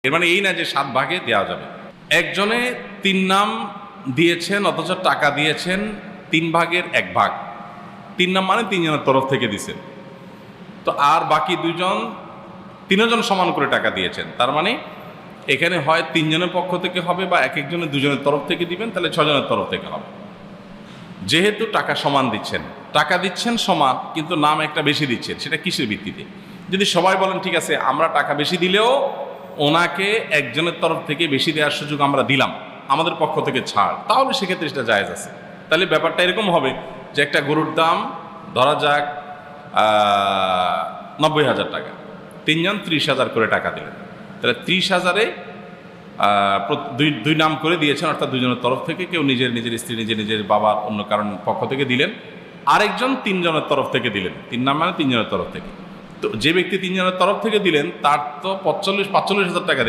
এর মানে এই না যে 7 ভাগে দেওয়া যাবে। একজনে 3 নাম দিয়েছেন অথচ টাকা দিয়েছেন 3 ভাগের 1 ভাগ। 3 নাম মানে 3 জনের তরফ থেকে দিয়েছেন। তো আর বাকি 2 জন 3 জন সমান করে টাকা দিয়েছেন। তার মানে এখানে হয় 3 জনের পক্ষ থেকে হবে বা এক একজনের 2 জনের তরফ থেকে দিবেন, তাহলে 6 জনের তরফ থেকে হবে। যেহেতু টাকা সমান দিচ্ছেন, টাকা দিচ্ছেন সমান, কিন্তু নাম একটা বেশি দিচ্ছেন, সেটা কিসের ভিত্তিতে? যদি সবাই বলেন ঠিক আছে আমরা টাকা বেশি দিলেও ওনাকে একজনের তরফ থেকে বেশি দেওয়ার সুযোগ আমরা দিলাম, আমাদের পক্ষ থেকে ছাড়, তাহলে সেক্ষেত্রে সেটা জায়েজ আছে। তাহলে ব্যাপারটা এরকম হবে যে একটা গরুর দাম ধরা যাক 90,000 টাকা, 3 জন 30,000 করে টাকা দিলেন, তাহলে 30,000-এ দুই নাম করে দিয়েছেন, অর্থাৎ 2 জনের তরফ থেকে, কেউ নিজের স্ত্রী, নিজের বাবার অন্য কারণ পক্ষ থেকে দিলেন, আরেকজন 3 জনের তরফ থেকে দিলেন। 3 নাম মানে 3 জনের তরফ থেকে। তো যে ব্যক্তি 3 জনের তরফ থেকে দিলেন তার তো 45,000 টাকা